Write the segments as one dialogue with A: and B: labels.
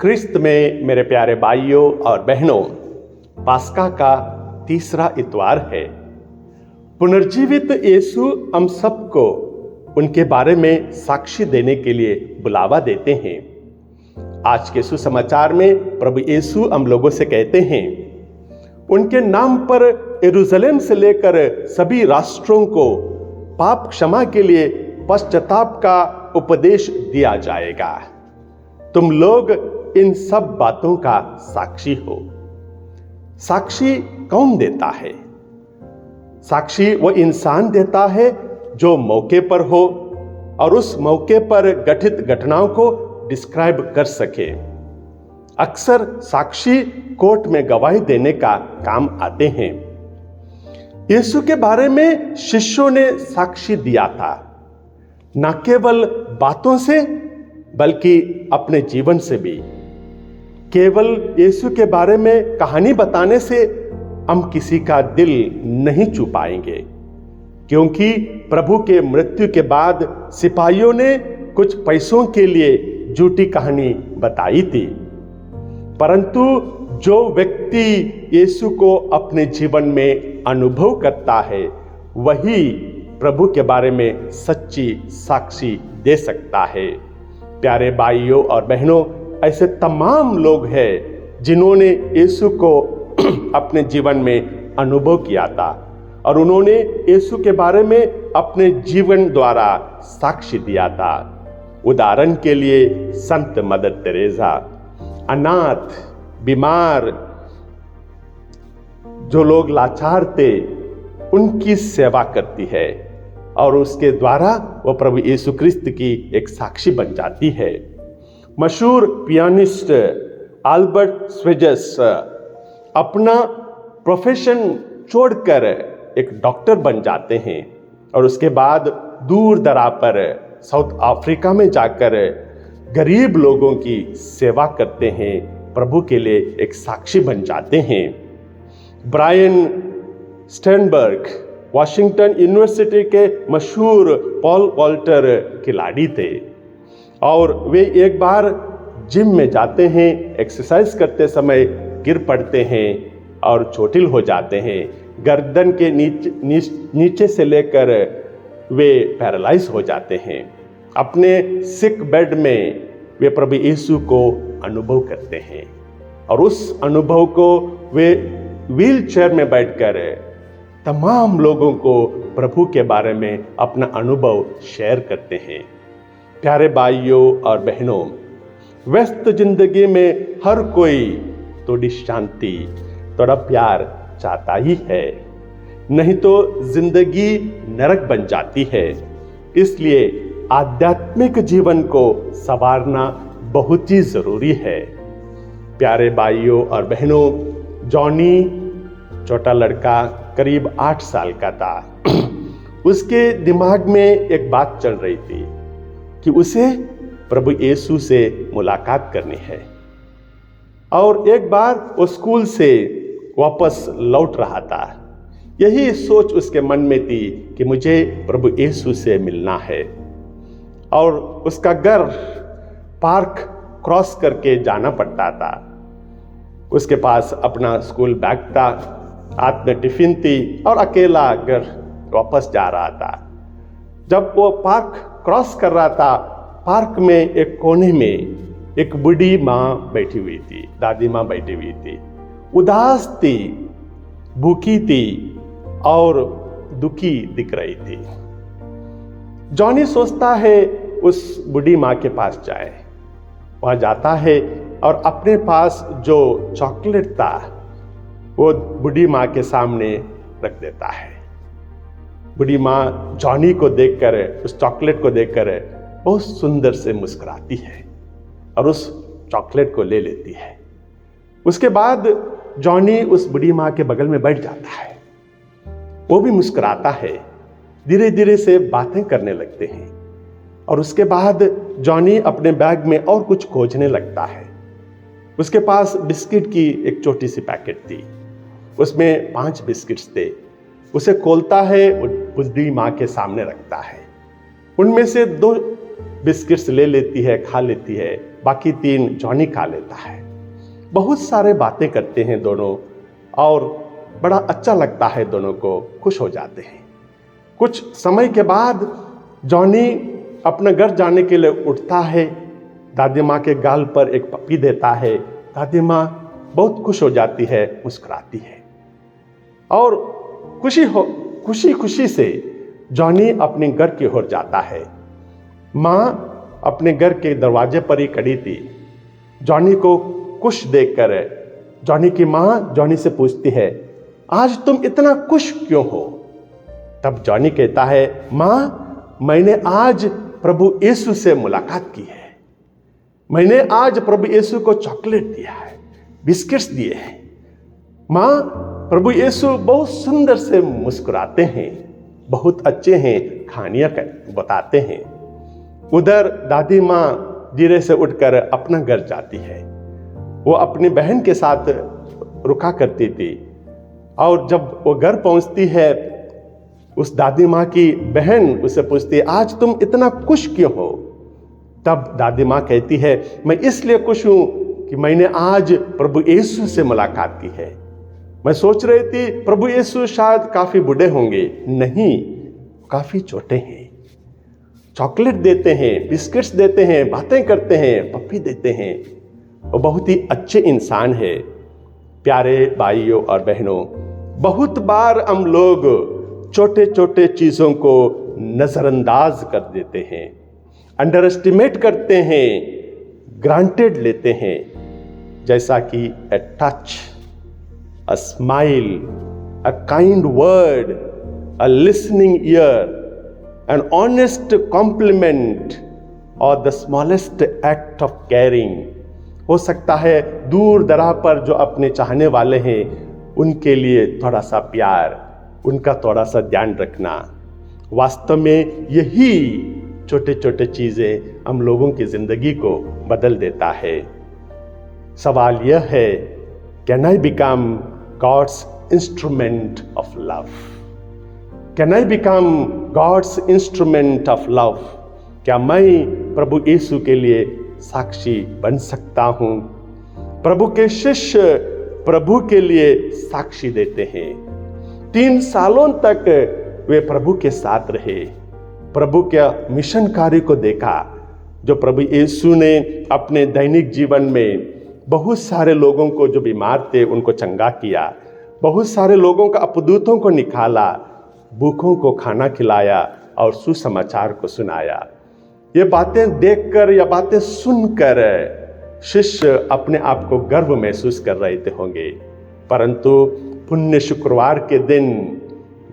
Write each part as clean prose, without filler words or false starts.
A: क्रिस्त में मेरे प्यारे भाइयों और बहनों, पास्का का तीसरा इतवार है। पुनर्जीवित यीशु हम सबको उनके बारे में साक्षी देने के लिए बुलावा देते हैं। आज के सुसमाचार में प्रभु यीशु हम लोगों से कहते हैं, उनके नाम पर यरूशलेम से लेकर सभी राष्ट्रों को पाप क्षमा के लिए पश्चाताप का उपदेश दिया जाएगा। तुम लोग इन सब बातों का साक्षी हो। साक्षी कौन देता है? साक्षी वो इंसान देता है जो मौके पर हो और उस मौके पर घटित घटनाओं को डिस्क्राइब कर सके। अक्सर साक्षी कोर्ट में गवाही देने का काम आते हैं। यीशु के बारे में शिष्यों ने साक्षी दिया था, न केवल बातों से बल्कि अपने जीवन से भी। केवल यीशु के बारे में कहानी बताने से हम किसी का दिल नहीं छू पाएंगे, क्योंकि प्रभु के मृत्यु के बाद सिपाहियों ने कुछ पैसों के लिए झूठी कहानी बताई थी। परंतु जो व्यक्ति यीशु को अपने जीवन में अनुभव करता है, वही प्रभु के बारे में सच्ची साक्षी दे सकता है। प्यारे भाइयों और बहनों, ऐसे तमाम लोग हैं जिन्होंने यीशु को अपने जीवन में अनुभव किया था और उन्होंने यीशु के बारे में अपने जीवन द्वारा साक्षी दिया था। उदाहरण के लिए संत मदर तेरेसा अनाथ, बीमार, जो लोग लाचार थे, उनकी सेवा करती है और उसके द्वारा वो प्रभु यीशु क्रिस्त की एक साक्षी बन जाती है। मशहूर पियानिस्ट अल्बर्ट स्वेजस अपना प्रोफेशन छोड़कर एक डॉक्टर बन जाते हैं और उसके बाद दूर दराज पर साउथ अफ्रीका में जाकर गरीब लोगों की सेवा करते हैं, प्रभु के लिए एक साक्षी बन जाते हैं। ब्रायन स्टेनबर्ग वॉशिंगटन यूनिवर्सिटी के मशहूर पॉल वॉल्टर खिलाड़ी थे और वे एक बार जिम में जाते हैं, एक्सरसाइज करते समय गिर पड़ते हैं और चोटिल हो जाते हैं। गर्दन के नीचे से लेकर वे पैरालाइज हो जाते हैं। अपने सिक बेड में वे प्रभु यीशु को अनुभव करते हैं और उस अनुभव को वे व्हील चेयर में बैठकर तमाम लोगों को प्रभु के बारे में अपना अनुभव शेयर करते हैं। प्यारे भाइयों और बहनों, व्यस्त जिंदगी में हर कोई थोड़ी शांति, थोड़ा प्यार चाहता ही है, नहीं तो जिंदगी नरक बन जाती है। इसलिए आध्यात्मिक जीवन को संवारना बहुत ही जरूरी है। प्यारे भाइयों और बहनों, जॉनी छोटा लड़का करीब 8 साल का था। उसके दिमाग में एक बात चल रही थी कि उसे प्रभु यीशु से मुलाकात करनी है। और एक बार वो स्कूल से वापस लौट रहा था। यही सोच उसके मन में थी कि मुझे प्रभु यीशु से मिलना है। और उसका घर पार्क क्रॉस करके जाना पड़ता था। उसके पास अपना स्कूल बैग था, हाथ में टिफिन थी और अकेला घर वापस जा रहा था। जब वो पार्क क्रॉस कर रहा था, पार्क में एक कोने में एक बूढ़ी माँ बैठी हुई थी, दादी माँ बैठी हुई थी। उदास थी, भूखी थी और दुखी दिख रही थी। जॉनी सोचता है उस बूढ़ी माँ के पास जाए। वहाँ जाता है और अपने पास जो चॉकलेट था वो बूढ़ी माँ के सामने रख देता है। बूढ़ी माँ जॉनी को देखकर, उस चॉकलेट को देखकर बहुत सुंदर से मुस्कुराती है और उस चॉकलेट को ले लेती है। उसके बाद जॉनी उस बूढ़ी माँ के बगल में बैठ जाता है। वो भी मुस्कुराता है, धीरे धीरे से बातें करने लगते हैं और उसके बाद जॉनी अपने बैग में और कुछ खोजने लगता है। उसके पास बिस्किट की एक छोटी सी पैकेट थी, उसमें 5 बिस्किट्स थे। उसे खोलता है, बूढ़ी माँ के सामने रखता है। उनमें से 2 बिस्किट्स ले लेती है, खा लेती है बाकी 3 जॉनी खा लेता है। बहुत सारे बातें करते हैं दोनों और बड़ा अच्छा लगता है, दोनों को खुश हो जाते हैं। कुछ समय के बाद जॉनी अपने घर जाने के लिए उठता है, दादी माँ के गाल पर एक पप्पी देता है। दादी माँ बहुत खुश हो जाती है, मुस्कुराती है और खुशी खुशी से जॉनी अपने घर की ओर जाता है। माँ अपने घर के दरवाजे पर ही खड़ी थी। जॉनी को खुश देखकर जॉनी की माँ जॉनी से पूछती है, आज तुम इतना खुश क्यों हो? तब जॉनी कहता है, माँ मैंने आज प्रभु यीशु से मुलाकात की है। मैंने आज प्रभु यीशु को चॉकलेट दिया है, बिस्किट्स दिए हैं। माँ प्रभु यीशु बहुत सुंदर से मुस्कुराते हैं, बहुत अच्छे हैं, कहानियां बताते हैं। उधर दादी माँ धीरे से उठकर अपना घर जाती है। वो अपनी बहन के साथ रुका करती थी और जब वो घर पहुंचती है, उस दादी माँ की बहन उससे पूछती है, आज तुम इतना खुश क्यों हो? तब दादी माँ कहती है, मैं इसलिए खुश हूं कि मैंने आज प्रभु यीशु से मुलाकात की है। मैं सोच रही थी प्रभु यीशु शायद काफी बूढ़े होंगे, नहीं, काफी छोटे हैं। चॉकलेट देते हैं, बिस्किट्स देते हैं, बातें करते हैं, पप्पी देते हैं। वो बहुत ही अच्छे इंसान है। प्यारे भाइयों और बहनों, बहुत बार हम लोग छोटे छोटे चीजों को नजरअंदाज कर देते हैं, अंडर एस्टिमेट करते हैं, ग्रांटेड लेते हैं, जैसा कि अ touch, a smile, a kind word, a listening ear, an honest compliment or the smallest act of caring। हो सकता है दूर दराज पर जो अपने चाहने वाले हैं उनके लिए थोड़ा सा प्यार, उनका थोड़ा सा ध्यान रखना। वास्तव में यही छोटे छोटे चीजें हम लोगों की जिंदगी को बदल देता है। सवाल यह है, can I become God's instrument of love? Can I become God's instrument of love? क्या मैं प्रभु यीशु के लिए साक्षी बन सकता हूँ? प्रभु के शिष्य प्रभु के लिए साक्षी देते हैं। 3 सालों तक वे प्रभु के साथ रहे, प्रभु के मिशन कार्य को देखा, जो प्रभु यीशु ने अपने दैनिक जीवन में बहुत सारे लोगों को जो बीमार थे उनको चंगा किया, बहुत सारे लोगों का अपदूतों को निकाला, भूखों को खाना खिलाया और सुसमाचार को सुनाया। ये बातें देखकर या बातें सुनकर शिष्य अपने आप को गर्व महसूस कर रहे थे होंगे, परंतु पुण्य शुक्रवार के दिन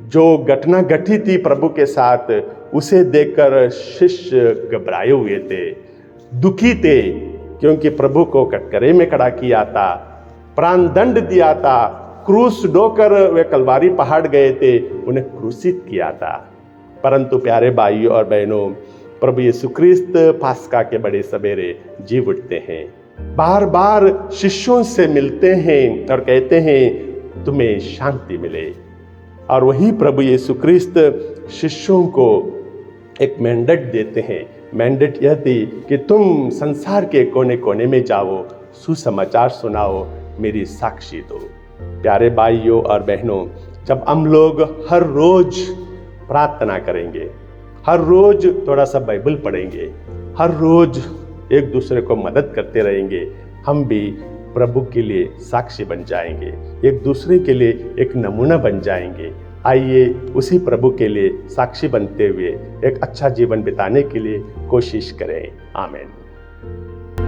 A: जो घटना घटी थी प्रभु के साथ, उसे देखकर शिष्य घबराए हुए थे, दुखी थे, क्योंकि प्रभु को कटघरे में खड़ा किया था, प्राण दंड दिया था, क्रूस ढोकर वे कलवारी पहाड़ गए थे, उन्हें क्रूसित किया था। परंतु प्यारे भाइयों और बहनों, प्रभु यीशु क्रिस्त पास्का के बड़े सवेरे जी उठते हैं, बार बार शिष्यों से मिलते हैं और कहते हैं तुम्हें शांति मिले। और वही प्रभु यीशु क्रिस्त शिष्यों को एक मैंडेट देते हैं। मैंडेट यह थी कि तुम संसार के कोने कोने में जाओ, सुसमाचार सुनाओ, मेरी साक्षी दो। प्यारे भाइयों और बहनों, जब हम लोग हर रोज प्रार्थना करेंगे, हर रोज थोड़ा सा बाइबल पढ़ेंगे, हर रोज एक दूसरे को मदद करते रहेंगे, हम भी प्रभु के लिए साक्षी बन जाएंगे, एक दूसरे के लिए एक नमूना बन जाएंगे। आइए उसी प्रभु के लिए साक्षी बनते हुए एक अच्छा जीवन बिताने के लिए कोशिश करें। आमीन।